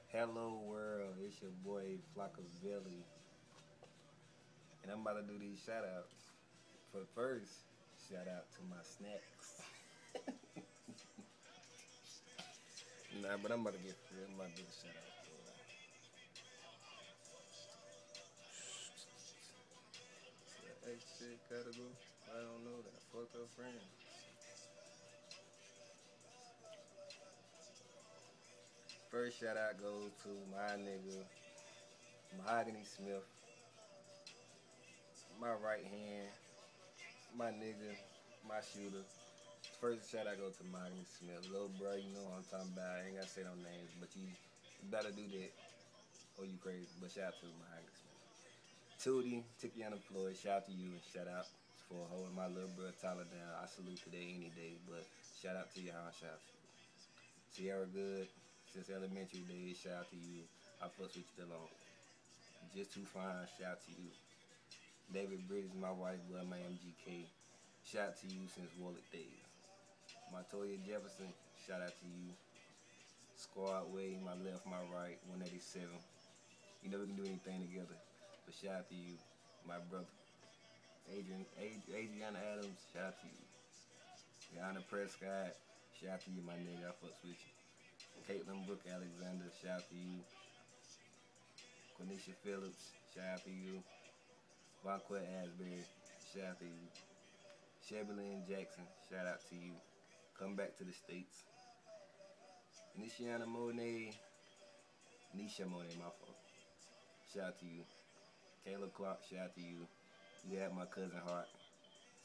Hello world, it's your boy Flaccavelli, and I'm about to do these shout outs. For first, shout out to my snacks. Nah, but I'm about to get real. I'm about to do the shout out. Hey, shit, gotta go. I don't know that. Fuck up friend. First shout out goes to my nigga Mahogany Smith, my right hand, my nigga, my shooter. First shout out go to Mahogany Smith, little bro. You know what I'm talking about. I ain't gotta say no names, but you better do that. Oh, you crazy? But shout out to Mahogany Smith. Tootie, Tikiana Floyd, shout out to you and shout out for holding my little brother Tyler down. I salute today any day, but shout out to y'all, shout out to you. Sierra Good, since elementary days, shout out to you. I fucks with you still on. Just too fine, shout out to you. David Bridges, my wife, blood, my MGK, shout out to you since Warlick days. Montoya Jefferson, shout out to you. Squad Way, my left, my right, 187. You know we can do anything together, but shout out to you, my brother. Adriana Adams, shout out to you. Rihanna Prescott, shout out to you, my nigga. I fucks with you. Caitlin Brooke Alexander, shout out to you. Quenisha Phillips, shout out to you. Vonquet Asbury, shout out to you. Shelby Lynn Jackson, shout out to you. Come back to the States. Nishiana Monet, Nisha Monet, my fault. Shout out to you. Kayla Clark, shout out to you. You had my cousin Hart,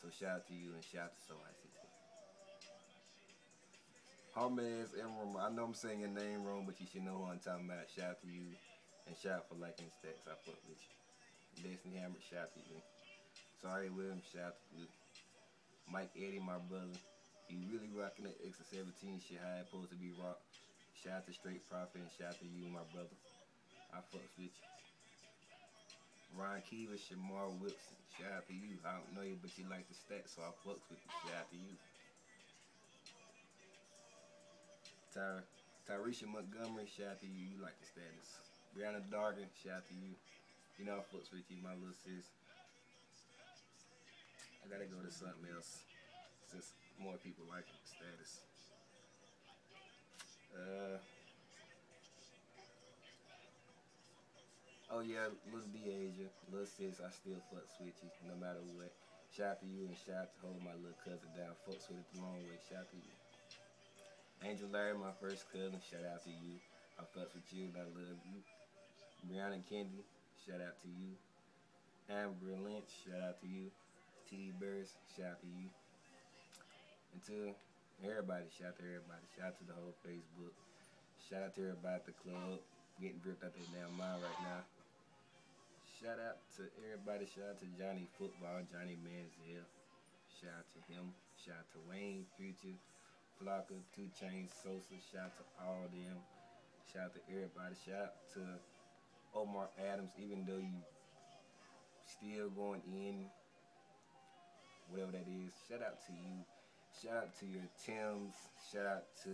so shout out to you and shout out to So Icy too. Homage Emerald, I know I'm saying your name wrong, but you should know who I'm talking about. Shout out to you and shout out for liking stats. I fuck with you. Destiny Hammer, shout out to you. Sorry Williams, shout out to you. Mike Eddie, my brother. You really rocking that extra 17 shit how it supposed to be rock. Shout out to Straight Profit and shout out to you, my brother. I fucks with you. Ryan Keever, Shamar Wilson, shout out to you. I don't know you, but you like the stats, so I fucks with you. Shout out to you. Tyresha Montgomery, shout out to you. You like the status. Brianna Dargan, shout out to you. You know I fucks with you, my little sis. I gotta go to something else since more people like the status. Uh, oh yeah, little Deasia, little sis, I still fucks with you no matter what. Shout out to you and shout out to hold my little cousin down. Fucks with it the long way. Shout out to you. Angel Larry, my first cousin, shout out to you. I fucks with you and I love you. Brianna Kendi, shout out to you. Amber Lynch, shout out to you. T.D. Burris, shout out to you. And to everybody, shout out to everybody. Shout out to the whole Facebook. Shout out to everybody at the club. Getting gripped out their damn mind right now. Shout out to everybody. Shout out to Johnny Football, Johnny Manziel. Shout out to him. Shout out to Wayne, Future, Flocka, 2 Chainz, Sosa. Shout out to all them. Shout out to everybody. Shout out to Omar Adams, even though you still going in, whatever that is. Shout out to you. Shout out to your Tims. Shout out to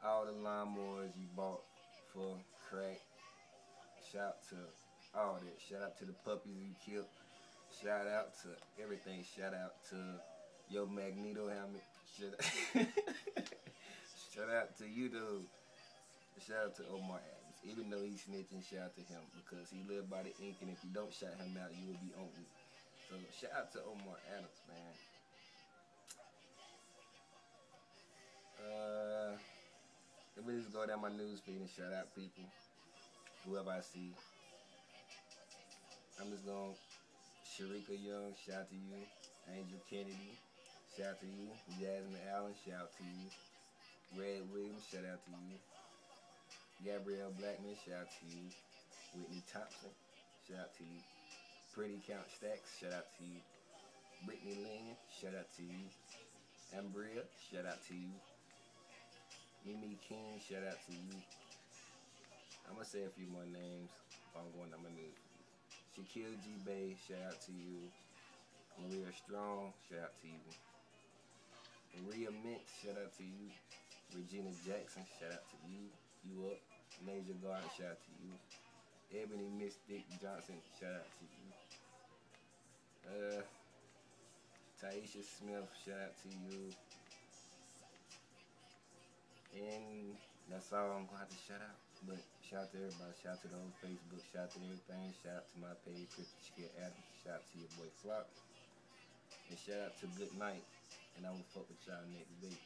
all the lawnmowers you bought for crack. Shout out to all that. Shout out to the puppies you killed. Shout out to everything. Shout out to your Magneto helmet. Shout out to you, dude. Shout out to Omar Adams. Even though he's snitching, shout out to him because he lived by the ink, and if you don't shout him out, you will be on you. So shout out to Omar Adams, man. Let me just go down my news feed and shout out people, whoever I see. I'm just going Sharika Young, shout out to you. Angel Kennedy, shout out to you. Jasmine Allen, shout out to you. Red Williams, shout out to you. Gabrielle Blackman, shout out to you. Whitney Thompson, shout out to you. Pretty Count Stacks, shout out to you. Brittany Lynn, shout out to you. Ambria, shout out to you. Mimi King, shout out to you. I'm gonna say a few more names if I'm going down my news. Shaquille G. Bay, shout out to you. Maria Strong, shout out to you. Maria Mint, shout out to you. Regina Jackson, shout out to you. You up. Nasia Garden, shout out to you. Ebony Mystic Johnson, shout out to you. Taisha Smith, shout out to you. And that's all I'm gonna have to shout out. But shout out to everybody, shout out to the whole Facebook, shout out to everything, shout out to my page, Christian Chicken Adams, shout out to your boy Flock. And shout out to Good Night. And I will fuck with y'all next week.